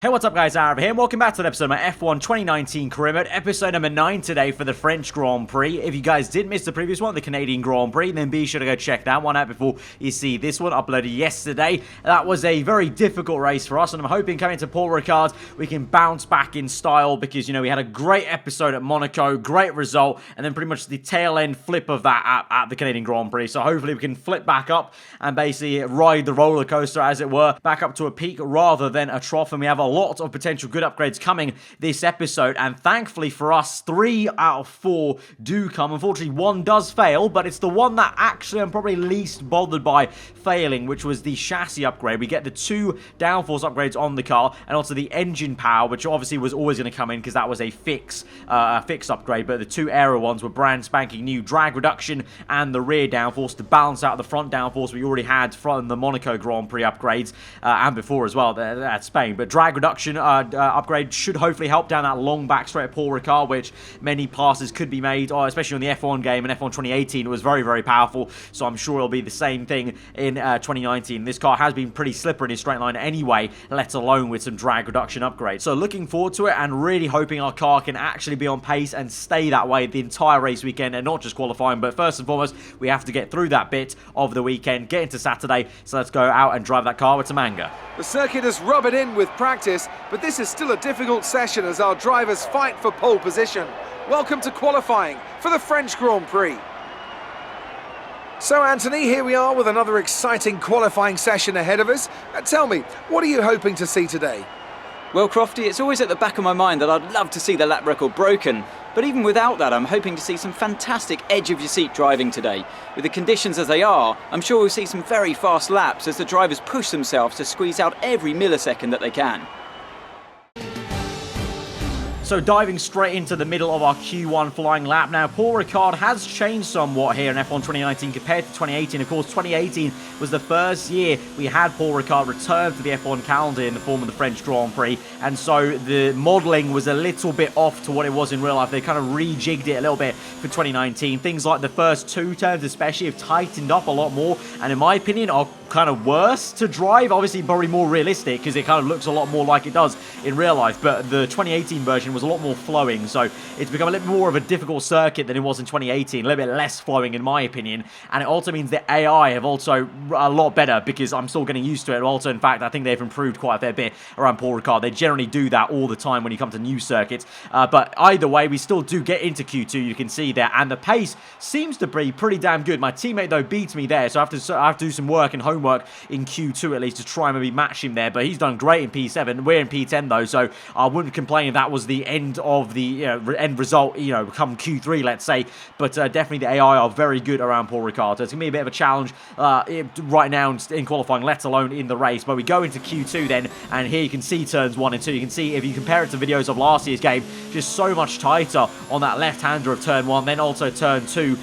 Hey, what's up guys, Aarava here, and welcome back to the episode of my F1 2019 career mode, episode number 9 today for the French Grand Prix. If you guys did miss the previous one, the Canadian Grand Prix, then be sure to go check that one out before you see this one uploaded yesterday. That was a very difficult race for us, and I'm hoping coming to Paul Ricard, we can bounce back in style because, you know, we had a great episode at Monaco, great result, and then pretty much the tail end flip of that at the Canadian Grand Prix. So hopefully we can flip back up and basically ride the roller coaster, as it were, back up to a peak rather than a trough, and we have a lot of potential good upgrades coming this episode, and thankfully for us, 3 out of 4 do come. Unfortunately, 1 does fail, but it's the one that actually I'm probably least bothered by failing, which was the chassis upgrade. We get the 2 downforce upgrades on the car, and also the engine power, which obviously was always going to come in because that was a fix upgrade, but the 2 aero ones were brand spanking new. Drag reduction and the rear downforce to balance out the front downforce we already had from the Monaco Grand Prix upgrades, and before as well at Spain. But drag reduction upgrade should hopefully help down that long back straight at Paul Ricard, which many passes could be made, especially on the F1 game. In F1 2018 it was very, very powerful, so I'm sure it'll be the same thing in 2019. This car has been pretty slippery in his straight line anyway, let alone with some drag reduction upgrades. So looking forward to it and really hoping our car can actually be on pace and stay that way the entire race weekend, and not just qualifying. But first and foremost, we have to get through that bit of the weekend, get into Saturday, so let's go out and drive that car with some anger. The circuit has rubbed it in with practice, but this is still a difficult session as our drivers fight for pole position. Welcome to qualifying for the French Grand Prix. So Anthony, here we are with another exciting qualifying session ahead of us. Tell me, what are you hoping to see today? Well, Crofty, it's always at the back of my mind that I'd love to see the lap record broken. But even without that, I'm hoping to see some fantastic edge-of-your-seat driving today. With the conditions as they are, I'm sure we'll see some very fast laps as the drivers push themselves to squeeze out every millisecond that they can. So diving straight into the middle of our Q1 flying lap. Now, Paul Ricard has changed somewhat here in F1 2019 compared to 2018. Of course, 2018 was the first year we had Paul Ricard return to the F1 calendar in the form of the French Grand Prix. And so the modelling was a little bit off to what it was in real life. They kind of rejigged it a little bit for 2019. Things like the first 2 turns especially have tightened up a lot more, and in my opinion are kind of worse to drive. Obviously probably more realistic because it kind of looks a lot more like it does in real life, but the 2018 version was a lot more flowing, so it's become a little more of a difficult circuit than it was in 2018, a little bit less flowing in my opinion. And it also means the AI have also a lot better because I'm still getting used to it. Also, in fact, I think they've improved quite a fair bit around Paul Ricard. They generally do that all the time when you come to new circuits, but either way we still do get into Q2, you can see there, and the pace seems to be pretty damn good. My teammate though beats me there, so I have to do some work and homework in Q2 at least to try and maybe match him there, but he's done great in P7. We're in P10 though, so I wouldn't complain if that was the end of the end result, come Q3, let's say. But definitely the AI are very good around Paul Ricard, so it's going to be a bit of a challenge right now in qualifying, let alone in the race. But we go into Q2 then, and here you can see turns 1 and 2. You can see, if you compare it to videos of last year's game, just so much tighter on that left-hander of turn 1, then also turn 2,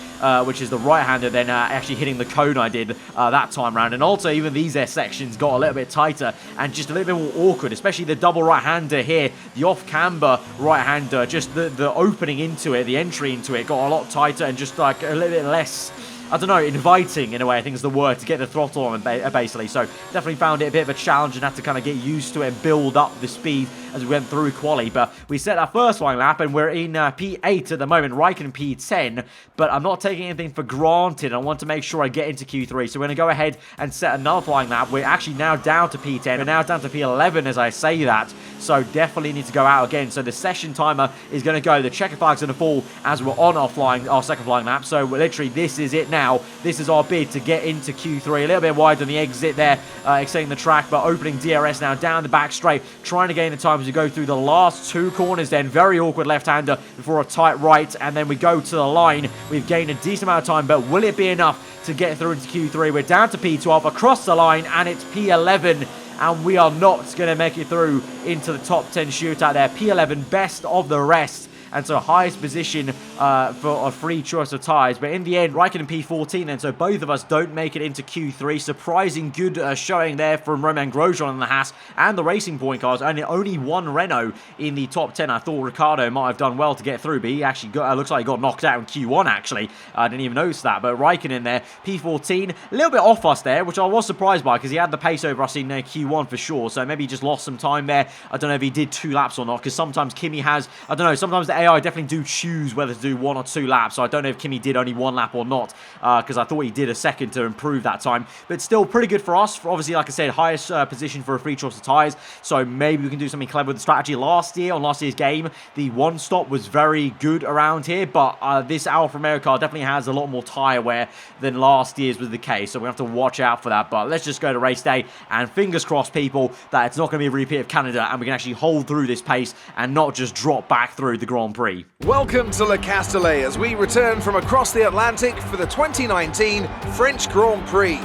which is the right-hander, then actually hitting the cone I did that time round. And also even these sections got a little bit tighter and just a little bit more awkward, especially the double right-hander here, the off-camber right-hander, just the opening into it, the entry into it got a lot tighter and just like a little bit less, I don't know, inviting in a way, I think is the word, to get the throttle on basically. So definitely found it a bit of a challenge and had to kind of get used to it and build up the speed as we went through quali. But we set our first flying lap and we're in P8 at the moment, Raikkonen P10, but I'm not taking anything for granted. I want to make sure I get into Q3, so we're going to go ahead and set another flying lap. We're actually now down to P10, we're now down to P11 as I say that, so definitely need to go out again. So the session timer is going to go, the checker flag's going to fall as we're on our second flying lap, so literally this is it now. This is our bid to get into Q3, a little bit wide on the exit there, extending the track, but opening DRS now down the back straight, trying to gain the time as we go through the last 2 corners then. Very awkward left-hander before a tight right, and then we go to the line. We've gained a decent amount of time, but will it be enough to get through into Q3? We're down to P12, across the line, and it's P11, and we are not going to make it through into the top 10 shootout there. P11, best of the rest. and so highest position for a free choice of tyres. But in the end, Raikkonen P14 then, so both of us don't make it into Q3. Surprising good showing there from Romain Grosjean and the Haas and the Racing Point cars. Only one Renault in the top 10. I thought Ricciardo might have done well to get through, but he actually looks like he got knocked out in Q1 actually. I didn't even notice that, but Raikkonen there, P14, a little bit off us there, which I was surprised by because he had the pace over us in Q1 for sure, so maybe he just lost some time there. I don't know if he did 2 laps or not, because sometimes Kimi has, I don't know, sometimes the AI definitely do choose whether to do 1 or 2 laps, so I don't know if Kimi did only 1 lap or not, because I thought he did a second to improve that time, but still pretty good for us. Obviously, like I said, highest position for a free choice of tyres, so maybe we can do something clever with the strategy. Last year's game, the 1 stop was very good around here, but this Alfa Romeo car definitely has a lot more tyre wear than last year's was the case, so we have to watch out for that. But let's just go to race day, and fingers crossed, people, that it's not going to be a repeat of Canada, and we can actually hold through this pace and not just drop back through the Grand Prix. Welcome to Le Castellet as we return from across the Atlantic for the 2019 French Grand Prix.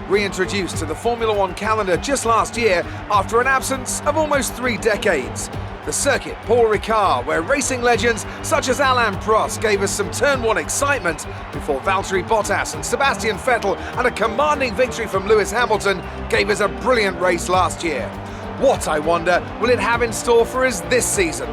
Reintroduced to the Formula One calendar just last year after an absence of almost 3 decades. The circuit, Paul Ricard, where racing legends such as Alain Prost gave us some Turn 1 excitement before Valtteri Bottas and Sebastian Vettel and a commanding victory from Lewis Hamilton gave us a brilliant race last year. What, I wonder, will it have in store for us this season?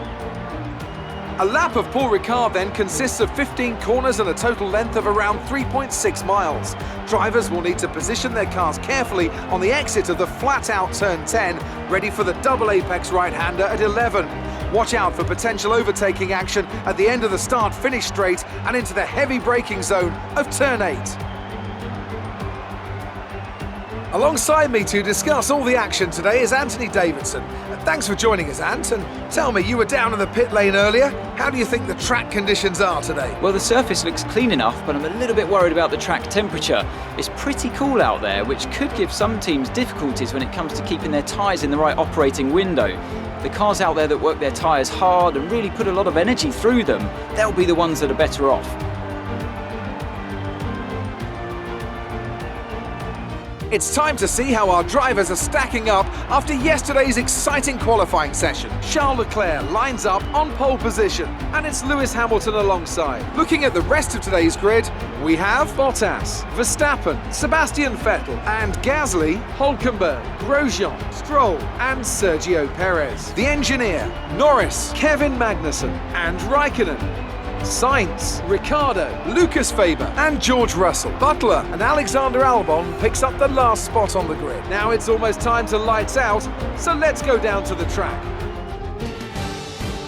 A lap of Paul Ricard then consists of 15 corners and a total length of around 3.6 miles. Drivers will need to position their cars carefully on the exit of the flat-out turn 10, ready for the double apex right-hander at 11. Watch out for potential overtaking action at the end of the start-finish straight and into the heavy braking zone of turn 8. Alongside me to discuss all the action today is Anthony Davidson. Thanks for joining us, Ant. And tell me, you were down in the pit lane earlier. How do you think the track conditions are today? Well, the surface looks clean enough, but I'm a little bit worried about the track temperature. It's pretty cool out there, which could give some teams difficulties when it comes to keeping their tyres in the right operating window. The cars out there that work their tyres hard and really put a lot of energy through them, they'll be the ones that are better off. It's time to see how our drivers are stacking up after yesterday's exciting qualifying session. Charles Leclerc lines up on pole position, and it's Lewis Hamilton alongside. Looking at the rest of today's grid, we have Bottas, Verstappen, Sebastian Vettel, and Gasly, Hülkenberg, Grosjean, Stroll, and Sergio Perez. The engineer, Norris, Kevin Magnussen, and Raikkonen. Sainz, Ricciardo, Lucas Faber and George Russell. Butler and Alexander Albon picks up the last spot on the grid. Now it's almost time to lights out, so let's go down to the track.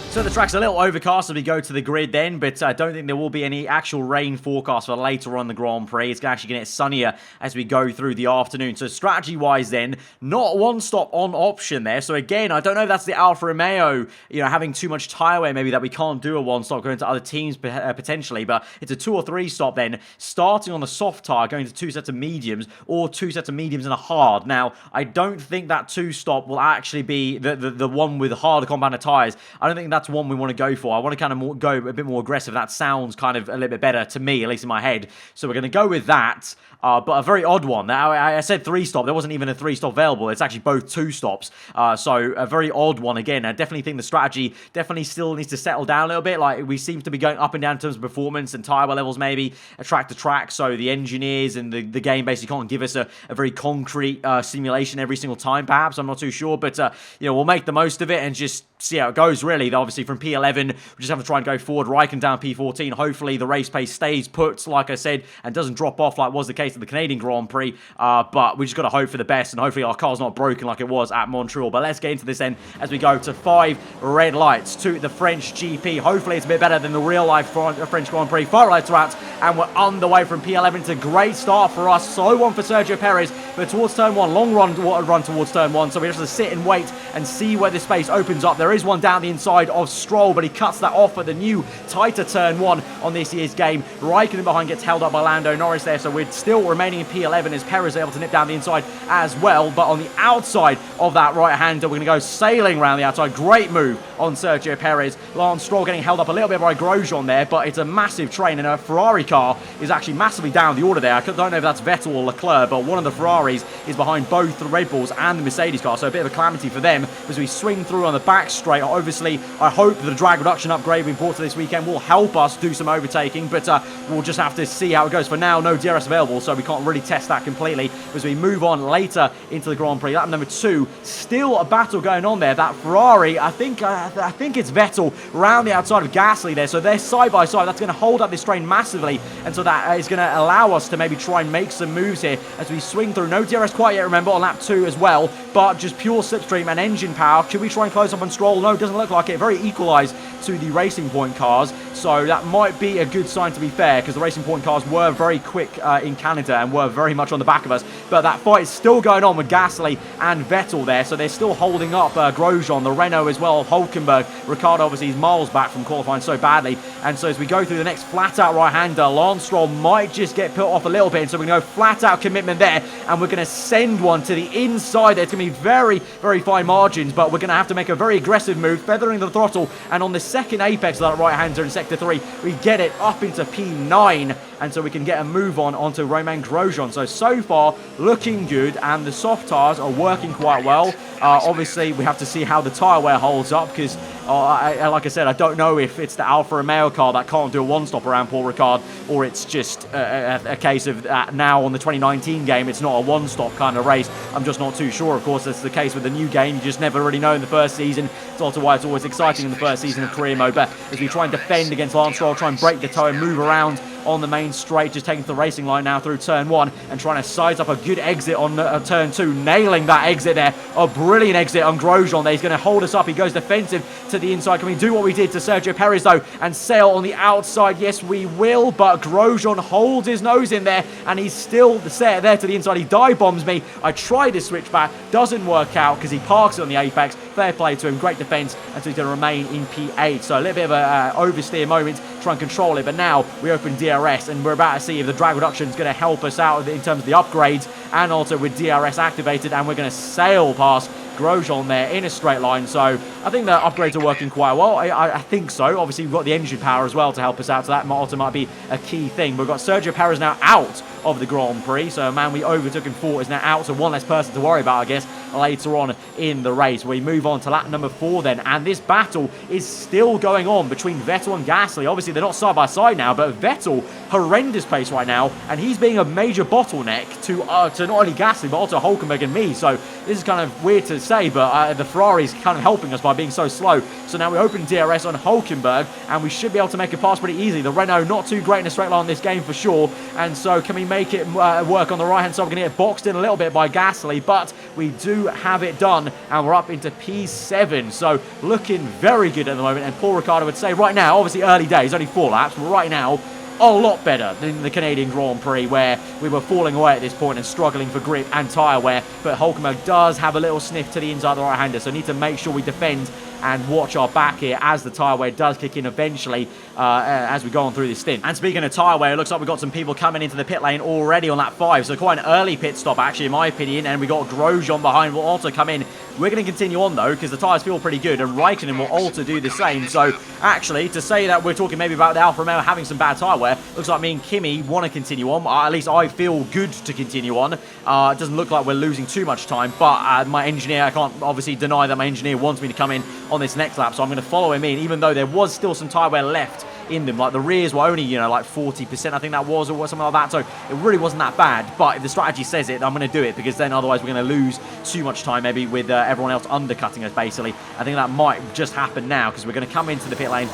So the track's a little overcast as we go to the grid then, but I don't think there will be any actual rain forecast for later on the Grand Prix. It's actually going to get sunnier as we go through the afternoon. So strategy-wise then, not 1 stop on option there. So again, I don't know if that's the Alfa Romeo, having too much tyre wear maybe that we can't do a 1 stop going to other teams potentially, but it's a 2 or 3 stop then, starting on the soft tyre, going to 2 sets of mediums or 2 sets of mediums and a hard. Now, I don't think that 2 stop will actually be the one with harder compounded tyres. I don't think that's one we want to go for. I want to kind of go a bit more aggressive. That sounds kind of a little bit better to me, at least in my head. So we're going to go with that, but a very odd one. Now, I said 3 stop. There wasn't even a 3 stop available. It's actually both 2 stops. So a very odd one again. I definitely think the strategy definitely still needs to settle down a little bit. Like we seem to be going up and down in terms of performance and tyre wear levels maybe track to track. So the engineers and the game basically can't give us a very concrete simulation every single time perhaps. I'm not too sure, but we'll make the most of it and just see how it goes really. Obviously from P11 we just have to try and go forward. Raikkonen down P14. Hopefully the race pace stays put like I said and doesn't drop off like was the case at the Canadian Grand Prix, but we just got to hope for the best and hopefully our car's not broken like it was at Montreal. But let's get into this then as we go to 5 red lights to the French GP. Hopefully it's a bit better than the real life French Grand Prix. 5 lights are out and we're underway from P11. It's a great start for us. So one for Sergio Perez, but towards turn 1, long run towards turn 1, so we have to sit and wait and see where the space opens up. There is one down the inside of Stroll, but he cuts that off at the new tighter turn 1 on this year's game. Raikkonen behind gets held up by Lando Norris there, so we're still remaining in P11 as Perez is able to nip down the inside as well. But on the outside of that right-hander, we're going to go sailing around the outside. Great move on Sergio Perez. Lance Stroll getting held up a little bit by Grosjean there, but it's a massive train, and a Ferrari car is actually massively down the order there. I don't know if that's Vettel or Leclerc, but one of the Ferraris is behind both the Red Bulls and the Mercedes car, so a bit of a calamity for them as we swing through on the back straight. Obviously, I hope the drag reduction upgrade we brought to this weekend will help us do some overtaking, but we'll just have to see how it goes. For now, no DRS available, so we can't really test that completely as we move on later into the Grand Prix. Lap number 2, still a battle going on there. That Ferrari, I think it's Vettel round the outside of Gasly there, so they're side by side. That's going to hold up this train massively, and so that is going to allow us to maybe try and make some moves here as we swing through. No DRS quite yet, remember, on lap 2 as well, but just pure slipstream and engine power. Could we try and close up on Stroll? No, it doesn't look like it. Very equalised to the Racing Point cars, so that might be a good sign, to be fair, because the Racing Point cars were very quick in Canada and were very much on the back of us. But that fight is still going on with Gasly and Vettel there, so they're still holding up Grosjean, the Renault as well, Hulkenberg. Ricciardo obviously is miles back from qualifying so badly, and so as we go through the next flat-out right-hander, Lance Stroll might just get put off a little bit, and so we go flat-out commitment there, and we're going to send one to the inside there. It's going to be very, very fine margins, but we're going to have to make a very aggressive move, feathering the throttle, and on the second apex of that right-hander in Sector 3, we get it up into P9, and so we can get a move onto Romain Grosjean. So far, looking good, and the soft tyres are working quite well. Obviously, we have to see how the tyre wear holds up, because, like I said, I don't know if it's the Alfa Romeo car that can't do a one-stop around Paul Ricard, or it's just a case of now on the 2019 game, it's not a one-stop kind of race. I'm just not too sure. Of course, that's the case with the new game. You just never really know in the first season. It's also why it's always exciting in the first season of career mode. But as we try and defend against Lance Stroll, try and break the toe and move around on the main straight, just taking to the racing line now through turn 1 and trying to size up a good exit on turn 2, nailing that exit there. A brilliant exit on Grosjean there. He's going to hold us up. He goes defensive to the inside. Can we do what we did to Sergio Perez though and sail on the outside? Yes, we will, but Grosjean holds his nose in there, and he's still set there to the inside. He dive bombs me. I try to switch back, doesn't work out because he parks it on the apex. Fair play to him, great defense, and so he's going to remain in P8. So a little bit of a oversteer moment, try and control it, but now we open DRS, and we're about to see if the drag reduction is going to help us out in terms of the upgrades, and also with DRS activated, and we're going to sail past Grosjean there in a straight line. So I think the upgrades are working quite well. I think so. Obviously, we've got the engine power as well to help us out, so that also might be a key thing. We've got Sergio Perez now out of the Grand Prix, so a man we overtook in 4 is now out, so one less person to worry about, I guess, later on in the race. We move on to lap number 4 then, and this battle is still going on between Vettel and Gasly. Obviously, they're not side by side now, but Vettel, horrendous pace right now, and he's being a major bottleneck to not only Gasly, but also Hulkenberg and me. So this is kind of weird to say, but the Ferrari's kind of helping us by being so slow. So now we open DRS on Hulkenberg, and we should be able to make a pass pretty easily. The Renault not too great in a straight line in this game for sure, and so can we make it work on the right hand side? We're going to get boxed in a little bit by Gasly, but we do have it done, and we're up into P7, so looking very good at the moment. And Paul Ricard would say right now, obviously early days, only 4 laps, but right now a lot better than the Canadian Grand Prix, where we were falling away at this point and struggling for grip and tyre wear. But Hulkenberg does have a little sniff to the inside of the right-hander, so need to make sure we defend and watch our back here as the tyre wear does kick in eventually as we go on through this stint. And speaking of tyre wear, it looks like we've got some people coming into the pit lane already on lap 5, so quite an early pit stop actually in my opinion, and we got Grosjean behind will also come in. We're going to continue on though, because the tyres feel pretty good, and Raikkonen will also do the same. So actually, to say that we're talking maybe about the Alfa Romeo having some bad tyre wear, looks like me and Kimi want to continue on. At least I feel good to continue on. It doesn't look like we're losing too much time, but my engineer, I can't obviously deny that my engineer wants me to come in on this next lap, so I'm going to follow him in, even though there was still some tyre wear left in them. Like the rears were only, you know, like 40%, I think that was, or something like that. So it really wasn't that bad. But if the strategy says it, I'm going to do it, because then otherwise we're going to lose too much time, maybe with everyone else undercutting us, basically. I think that might just happen now, because we're going to come into the pit lane,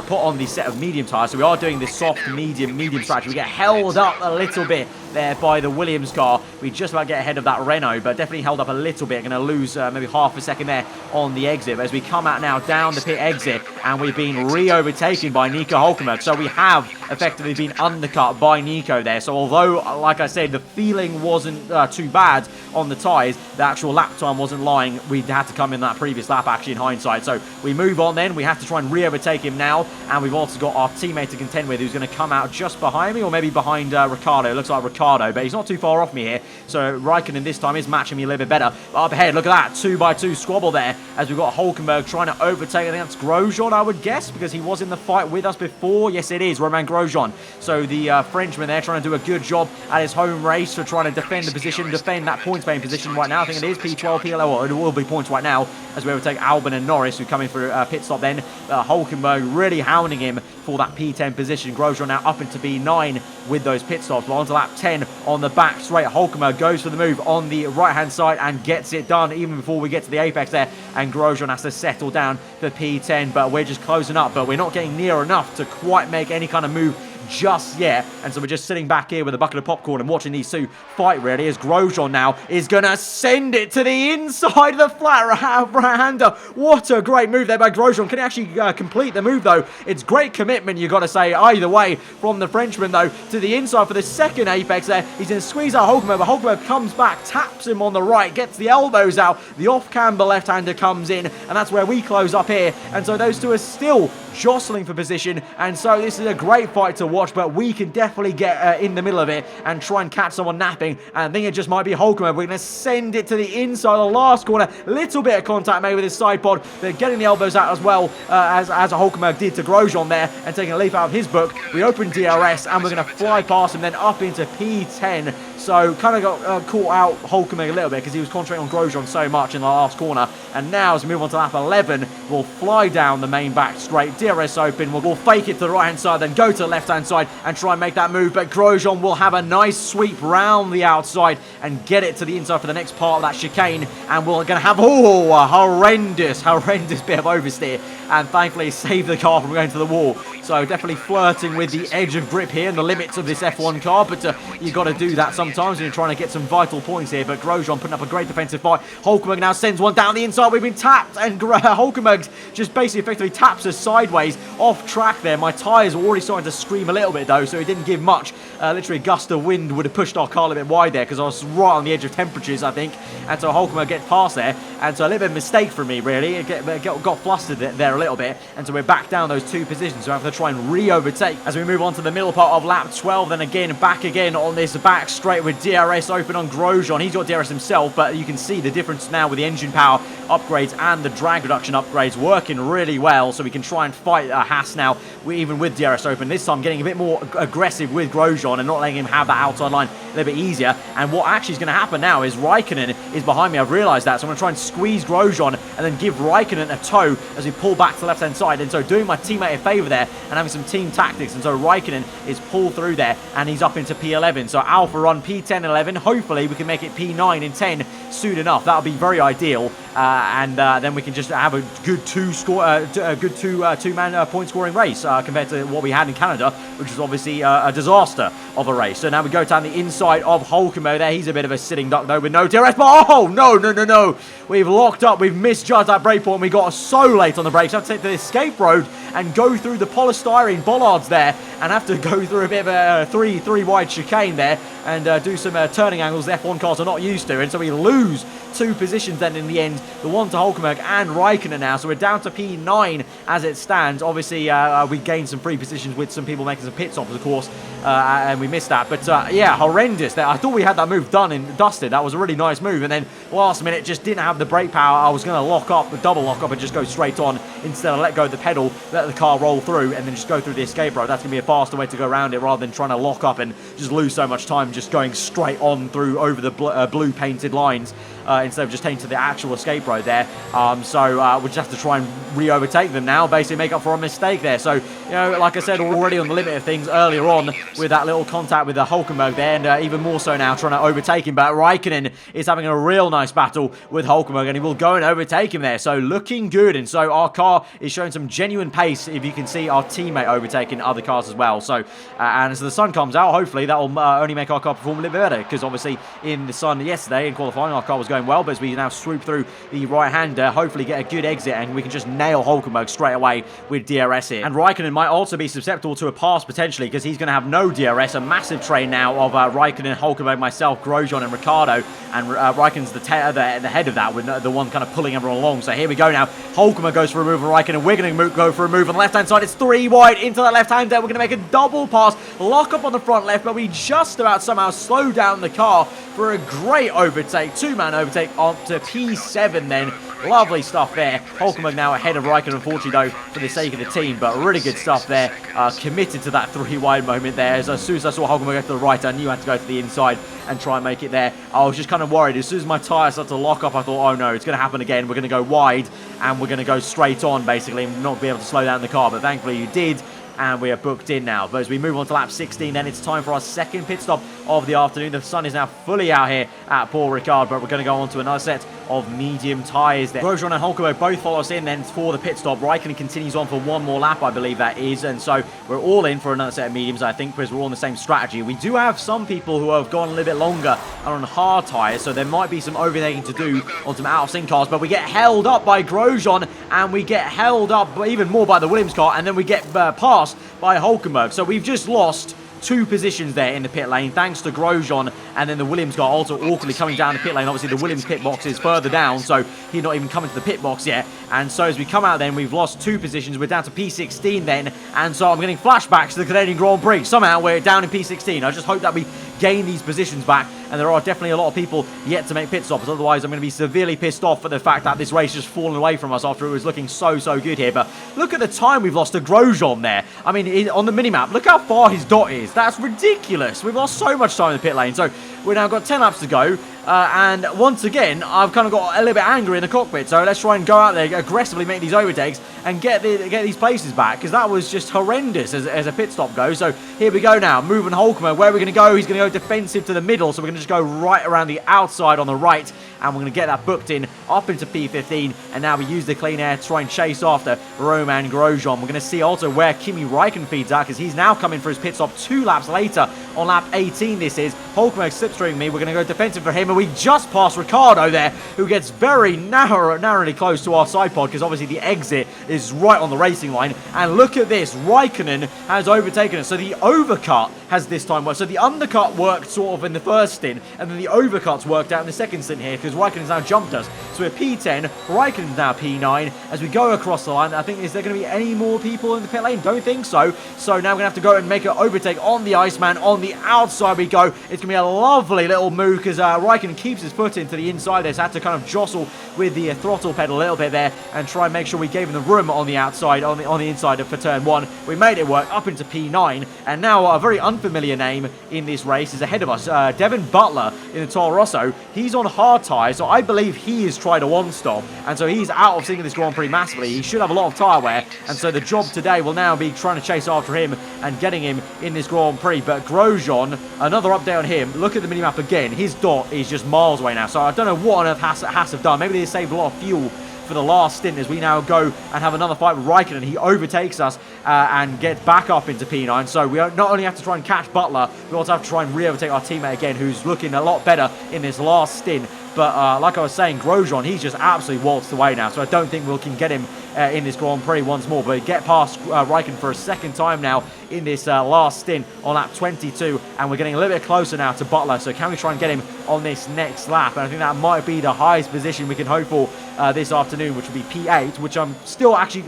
put on the set of medium tyres. So we are doing this soft, medium strategy. We get held up a little bit there by the Williams car. We just about get ahead of that Renault, but definitely held up a little bit. Going to lose maybe half a second there on the exit. But as we come out now down the pit exit, and we've been re-overtaken by Nico Hulkenberg. So we have effectively been undercut by Nico there. So although, like I said, the feeling wasn't too bad on the tyres, the actual lap time wasn't lying. We had to come in that previous lap actually in hindsight. So we move on then. We have to try and re-overtake him now. And we've also got our teammate to contend with, who's going to come out just behind me, or maybe behind Ricciardo. It looks like Ricciardo, but he's not too far off me here. So Raikkonen this time is matching me a little bit better. But up ahead, look at that, 2x2 squabble there, as we've got Hulkenberg trying to overtake. I think that's Grosjean, I would guess, because he was in the fight with us before. Yes, it is. Romain Grosjean Grosjean. So the Frenchman there trying to do a good job at his home race for trying to defend the position, defend that points paying position right now. I think it is P12, P11, or it will be points right now as we overtake Albon and Norris, who come in for a pit stop then. Hulkenberg really hounding him for that P10 position. Grosjean now up into P9 with those pit stops. Well, on to lap 10 on the back straight. Hulkenberg goes for the move on the right-hand side and gets it done even before we get to the apex there. And Grosjean has to settle down for P10, but we're just closing up. But we're not getting near enough to quite make any kind of move just yet, and so we're just sitting back here with a bucket of popcorn and watching these two fight really, as Grosjean now is gonna send it to the inside of the flat right-hander. What a great move there by Grosjean. Can he actually complete the move though? It's great commitment, you gotta say, either way from the Frenchman though, to the inside for the second apex there. He's gonna squeeze out Hulkenberg, but Hulkenberg comes back, taps him on the right, gets the elbows out, the off-camber left-hander comes in, and that's where we close up here. And so those two are still jostling for position, and so this is a great fight to watch, but we can definitely get in the middle of it and try and catch someone napping. And I think it just might be Hulkenberg. We're going to send it to the inside of the last corner. Little bit of contact made with his side pod. They're getting the elbows out as well, as Hulkenberg did to Grosjean there, and taking a leaf out of his book. We open DRS, and we're going to fly past him then up into P10. So kind of got caught out Hulkenberg a little bit because he was concentrating on Grosjean so much in the last corner. And now as we move on to lap 11, we'll fly down the main back straight. DRS open. We'll fake it to the right-hand side, then go to the left-hand side and try and make that move. But Grosjean will have a nice sweep round the outside and get it to the inside for the next part of that chicane. And we're going to have, a horrendous bit of oversteer. And thankfully save the car from going to the wall. So definitely flirting with the edge of grip here and the limits of this F1 car. But you've got to do that sometimes when you're trying to get some vital points here. But Grosjean putting up a great defensive fight. Hulkenberg now sends one down the inside. We've been tapped, and Hulkenberg just basically effectively taps us sideways off track there. My tyres were already starting to scream a little bit though, so it didn't give much. Literally a gust of wind would have pushed our car a little bit wide there because I was right on the edge of temperatures, I think. And so Hulkenberg gets past there, and so a little bit of a mistake from me really. It got flustered there a little bit, and so we're back down those two positions, so we have to try and re-overtake as we move on to the middle part of lap 12. Then again back again on this back straight with DRS open on Grosjean. He's got DRS himself, but you can see the difference now with the engine power upgrades and the drag reduction upgrades working really well, so we can try and fight Haas now, even with DRS open. This time getting a bit more aggressive with Grosjean and not letting him have that outside line a little bit easier. And what actually is going to happen now is Raikkonen is behind me. I've realised that, so I'm going to try and squeeze Grosjean and then give Raikkonen a tow as we pull back to the left-hand side. And so doing my teammate a favour there and having some team tactics. And so Raikkonen is pulled through there and he's up into P11. So Alfa run P10, 11. Hopefully we can make it P9 and 10 soon enough. That would be very ideal. And then we can just have a good two-man point scoring race compared to what we had in Canada, which was obviously a disaster of a race. So now we go down the inside of Hulkenberg there. He's a bit of a sitting duck though with no DRS. But oh no! We've locked up. We've misjudged that brake point. We got so late on the brakes. I have to take the escape road and go through the polystyrene bollards there, and have to go through a bit of a three wide chicane there and do some turning angles the F1 cars are not used to. And so we lose two positions then in the end, the one to Hulkenberg and Raikkonen now. So we're down to P9 as it stands. Obviously we gained some free positions with some people making some pit stops of course, and we missed that. But yeah, horrendous. I thought we had that move done and dusted. That was a really nice move, and then last minute just didn't have the brake power. I was going to lock up, the double lock up and just go straight on. Instead I let go of the pedal, let the car roll through and then just go through the escape road. That's going to be a faster way to go around it rather than trying to lock up and just lose so much time just going straight on through over the blue painted lines. Instead of just taking to the actual escape road there. So we just have to try and re-overtake them now, basically make up for a mistake there. So, you know, like I said, already on the limit of things earlier on with that little contact with the Hulkenberg there, and even more so now trying to overtake him. But Raikkonen is having a real nice battle with Hulkenberg, and he will go and overtake him there. So looking good, and so our car is showing some genuine pace, if you can see our teammate overtaking other cars as well. So, and as the sun comes out, hopefully that will only make our car perform a little bit better, because obviously in the sun yesterday in qualifying, our car was going well, but as we now swoop through the right-hander, hopefully get a good exit and we can just nail Hulkenberg straight away with DRS here. And Raikkonen might also be susceptible to a pass potentially, because he's going to have no DRS. A massive train now of Raikkonen, Hulkenberg, myself, Grosjean and Ricciardo, and Raikkonen's the head of that, with the one kind of pulling everyone along. So here we go now. Hulkenberg goes for a move of Raikkonen. We're going to go for a move on the left-hand side. It's three wide into the left-hander. We're going to make a double pass, lock up on the front left, but we just about somehow slow down the car for a great overtake. Two-man overtake onto P7 then. Lovely stuff there. Hulkenberg now ahead of Raikkonen, unfortunately, though, for the sake of the team. But really good stuff there. Committed to that 3-wide moment there. As soon as I saw Hulkenberg go to the right, I knew I had to go to the inside and try and make it there. I was just kind of worried. As soon as my tyres started to lock up, I thought, oh no, it's going to happen again. We're going to go wide and we're going to go straight on, basically, and not be able to slow down the car. But thankfully you did. And we are booked in now. But as we move on to lap 16, then it's time for our second pit stop of the afternoon. The sun is now fully out here at Paul Ricard, but we're going to go on to another set of medium tyres there. Grosjean and Hulkenberg both follow us in then for the pit stop. Raikkonen continues on for one more lap, I believe that is. And so we're all in for another set of mediums, I think, because we're all on the same strategy. We do have some people who have gone a little bit longer and on hard tyres, so there might be some overtaking to do on some out-of-sync cars. But we get held up by Grosjean, and we get held up even more by the Williams car, and then we get passed by Hulkenberg. So we've just lost 2 positions there in the pit lane thanks to Grosjean, and then the Williams car also awkwardly coming down the pit lane. Obviously the Williams pit box is further down, so he's not even coming to the pit box yet. And so as we come out then, we've lost 2 positions. We're down to P16 then, and so I'm getting flashbacks to the Canadian Grand Prix. Somehow we're down in P16. I just hope that we gain these positions back, and there are definitely a lot of people yet to make pit stops. Otherwise I'm going to be severely pissed off at the fact that this race has fallen away from us after it was looking so good here. But look at the time we've lost to Grosjean there. I mean, on the minimap, look how far his dot is. That's ridiculous. We've lost so much time in the pit lane. So we've now got 10 laps to go. And once again, I've kind of got a little bit angry in the cockpit. So let's try and go out there, aggressively make these overtakes and get these places back, because that was just horrendous as a pit stop goes. So here we go now. Moving Hulkenberg. Where are we going to go? He's going to go defensive to the middle. So we're going to just go right around the outside on the right. And we're going to get that booked in up into P15. And now we use the clean air to try and chase after Romain Grosjean. We're going to see also where Kimi Raikkonen feeds out, because he's now coming for his pit stop 2 laps later on lap 18 this is. Hulkenberg slipstreaming me. We're going to go defensive for him. And we just passed Ricciardo there, who gets very narrowly close to our side pod, because obviously the exit is right on the racing line. And look at this. Raikkonen has overtaken us. So the overcut has this time worked. So the undercut worked sort of in the first stint, and then the overcuts worked out in the second stint here, because Raikkonen's now jumped us. So we're P10, Raikkonen's now P9. As we go across the line, I think, is there going to be any more people in the pit lane? Don't think so. So now we're going to have to go and make an overtake on the Iceman. On the outside we go. It's going to be a lovely little move, because Raikkonen keeps his foot into the inside there, so had to kind of jostle with the throttle pedal a little bit there and try and make sure we gave him the room on the outside, on the inside for turn 1. We made it work up into P9, and now a very unfamiliar name in this race is ahead of us. Devin Butler in the Toro Rosso. He's on hard tyres, so I believe he has tried a one-stop, and so he's out of sync in this Grand Prix massively. He should have a lot of tyre wear, and so the job today will now be trying to chase after him and getting him in this Grand Prix. But Grosjean, another update on him. Look at the minimap again. His dot is just miles away now, so I don't know what on earth Haas have done. Maybe they saved a lot of fuel for the last stint as we now go and have another fight with Raikkonen. He overtakes us and gets back up into P9. So we not only have to try and catch Butler, we also have to try and re-overtake our teammate again, who's looking a lot better in this last stint. But like I was saying, Grosjean, he's just absolutely waltzed away now. So I don't think we can get him in this Grand Prix once more. But get past Raikkonen for a second time now in this last stint on lap 22. And we're getting a little bit closer now to Butler. So can we try and get him on this next lap? And I think that might be the highest position we can hope for this afternoon, which will be P8, which I'm still actually...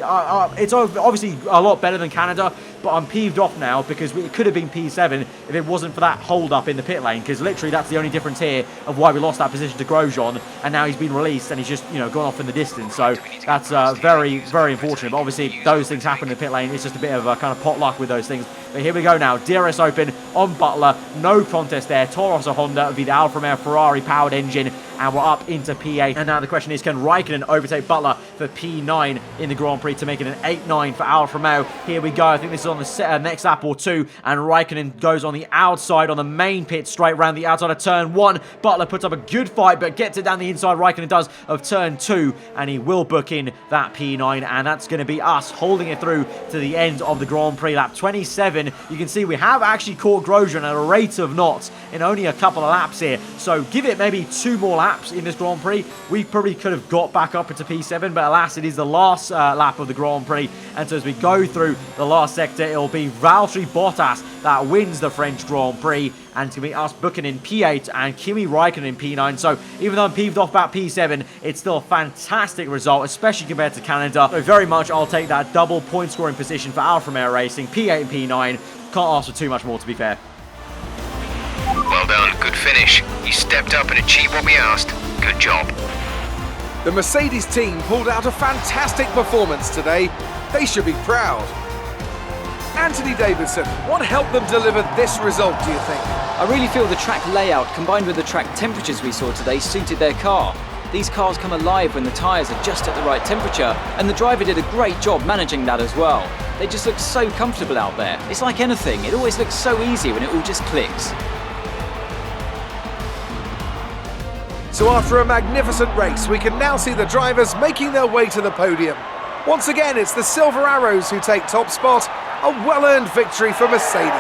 it's obviously a lot better than Canada, but I'm peeved off now because it could have been P7 if it wasn't for that hold-up in the pit lane, because literally that's the only difference here of why we lost that position to Grosjean, and now he's been released and he's just, you know, gone off in the distance. So that's very, very unfortunate. But obviously those things happen in the pit lane. It's just a bit of a kind of potluck with those things. But here we go now. DRS open on Butler. No contest there. Toro Rosso Honda with the Alfa Romeo Ferrari powered engine, and we're up into P8. And now the question is, can Raikkonen overtake Butler for P9 in the Grand Prix to make it an 8-9 for Alfa Romeo? Here we go. I think this is on the next lap or two, and Raikkonen goes on the outside on the main pit straight around the outside of turn 1. Butler puts up a good fight, but gets it down the inside. Raikkonen does of turn 2, and he will book in that P9, and that's going to be us holding it through to the end of the Grand Prix. Lap 27, you can see we have actually caught Grosjean at a rate of knots in only a couple of laps here. So give it maybe 2 more laps in this Grand Prix, we probably could have got back up into P7, but alas, it is the last lap of the Grand Prix, and so as we go through the last sector, it'll be Valtteri Bottas that wins the French Grand Prix, and it's going to be us booking in P8 and Kimi Raikkonen in P9. So even though I'm peeved off about P7, it's still a fantastic result, especially compared to Canada. So very much I'll take that double point scoring position for Alfa Romeo Racing, P8 and P9. Can't ask for too much more, to be fair. Well done, good finish. You stepped up and achieved what we asked. Good job. The Mercedes team pulled out a fantastic performance today. They should be proud. Anthony Davidson, what helped them deliver this result, do you think? I really feel the track layout combined with the track temperatures we saw today suited their car. These cars come alive when the tyres are just at the right temperature, and the driver did a great job managing that as well. They just look so comfortable out there. It's like anything, it always looks so easy when it all just clicks. So after a magnificent race, we can now see the drivers making their way to the podium. Once again, it's the Silver Arrows who take top spot, a well-earned victory for Mercedes.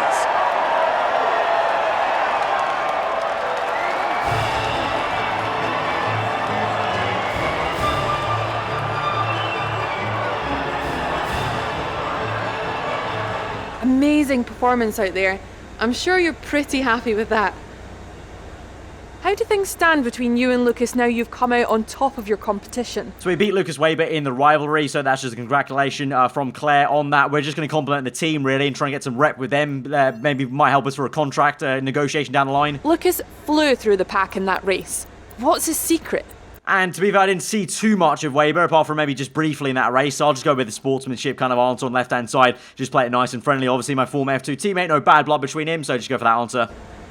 Amazing performance out there. I'm sure you're pretty happy with that. How do things stand between you and Lucas now you've come out on top of your competition? So we beat Lucas Weber in the rivalry, so that's just a congratulation from Claire on that. We're just going to compliment the team, really, and try and get some rep with them. Maybe might help us for a contract negotiation down the line. Lucas flew through the pack in that race. What's his secret? And to be fair, I didn't see too much of Weber, apart from maybe just briefly in that race. So I'll just go with the sportsmanship kind of answer on the left-hand side. Just play it nice and friendly. Obviously, my former F2 teammate, no bad blood between him, so just go for that answer.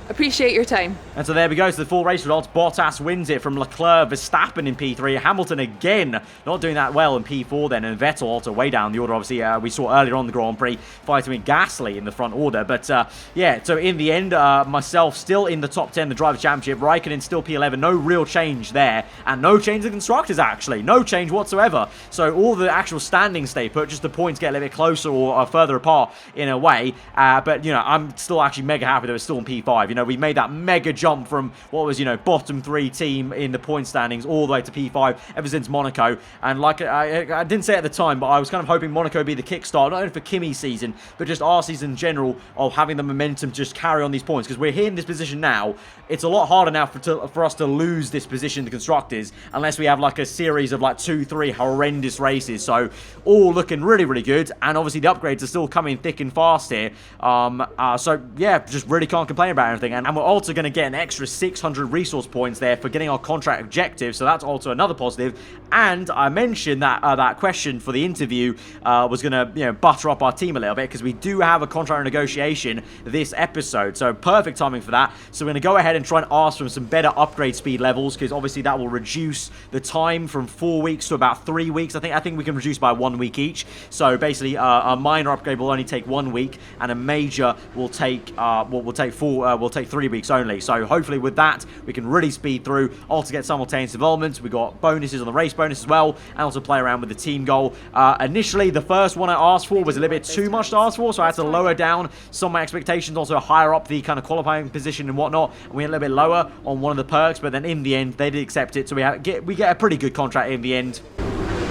Appreciate your time. And so there we go, to the full race results. Bottas wins it from Leclerc, Verstappen in P3, Hamilton again not doing that well in P4 then, and Vettel also way down the order. Obviously, we saw earlier on the Grand Prix fighting with Gasly in the front order. But yeah, so in the end, myself still in the top 10, the Drivers' Championship. Raikkonen still P11, no real change there. And no change to the Constructors, actually. No change whatsoever. So all the actual standings stay put, just the points get a little bit closer or further apart in a way. But, you know, I'm still actually mega happy that we're still in P5. You know, we made that mega jump from what was, you know, bottom 3 team in the point standings all the way to P5 ever since Monaco. And like I didn't say at the time, but I was kind of hoping Monaco would be the kickstart, not only for Kimi's season, but just our season in general, of having the momentum to just carry on these points. Because we're here in this position now, it's a lot harder now for us to lose this position in the Constructors, unless we have like a series of like 2-3 horrendous races. So all looking really, really good. And obviously the upgrades are still coming thick and fast here. So yeah, just really can't complain about anything. And we're also going to get an extra 600 resource points there for getting our contract objective, so that's also another positive. And I mentioned that that question for the interview was going to, you know, butter up our team a little bit, because we do have a contract negotiation this episode, so perfect timing for that. So we're going to go ahead and try and ask for some better upgrade speed levels, because obviously that will reduce the time from 4 weeks to about 3 weeks. I think we can reduce by 1 week each. So basically, a minor upgrade will only take 1 week, and a major will take will take 3 weeks only. So hopefully with that we can really speed through. Also get simultaneous developments. We got bonuses on the race bonus as well, and also play around with the team goal. Initially the first one I asked for was a little bit too much to ask for, so I had to lower down some of my expectations, also higher up the kind of qualifying position and whatnot, and we went a little bit lower on one of the perks, but then in the end they did accept it, so we get a pretty good contract in the end.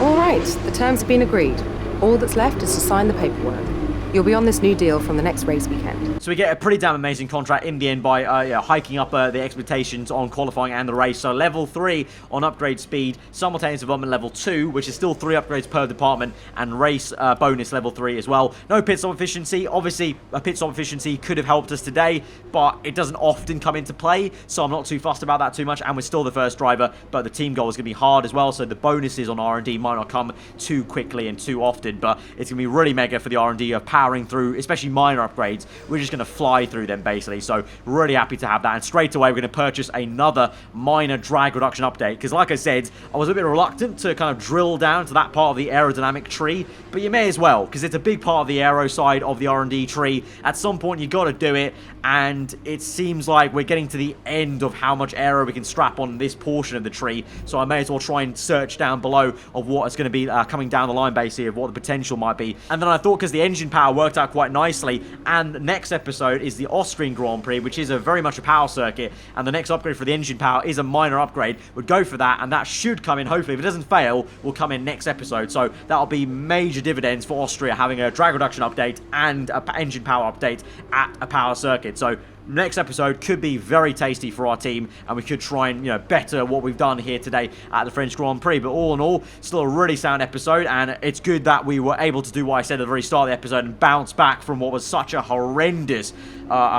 All right, the terms have been agreed. All that's left is to sign the paperwork. You'll be on this new deal from the next race weekend. So we get a pretty damn amazing contract in the end by hiking up the expectations on qualifying and the race. So level 3 on upgrade speed, simultaneous development level 2, which is still 3 upgrades per department, and race bonus level 3 as well. No pit stop efficiency. Obviously, a pit stop efficiency could have helped us today, but it doesn't often come into play, so I'm not too fussed about that too much. And we're still the first driver, but the team goal is going to be hard as well, so the bonuses on R&D might not come too quickly and too often, but it's going to be really mega for the R&D of powering through, especially minor upgrades. We're just going to fly through them basically, so really happy to have that. And straight away we're going to purchase another minor drag reduction update, because like I said, I was a bit reluctant to kind of drill down to that part of the aerodynamic tree, but you may as well, because it's a big part of the aero side of the R&D tree. At some point you got to do it, and it seems like we're getting to the end of how much aero we can strap on this portion of the tree, so I may as well try and search down below of what is going to be coming down the line basically, of what the potential might be. And then I thought, because the engine power worked out quite nicely, and next episode is the Austrian Grand Prix, which is very much a power circuit, and the next upgrade for the engine power is a minor upgrade. Would go for that, and that should come in, hopefully, if it doesn't fail, will come in next episode. So that'll be major dividends for Austria, having a drag reduction update and an engine power update at a power circuit. So next episode could be very tasty for our team, and we could try and, better what we've done here today at the French Grand Prix. But all in all, still a really sound episode, and it's good that we were able to do what I said at the very start of the episode and bounce back from what was such a horrendous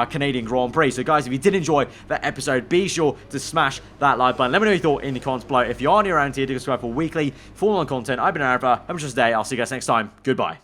Canadian Grand Prix. So guys, if you did enjoy that episode, be sure to smash that like button. Let me know your thought in the comments below. If you are new around here, do subscribe for weekly Formula 1 content. I've been Aarava. Have a nice day. I'll see you guys next time. Goodbye.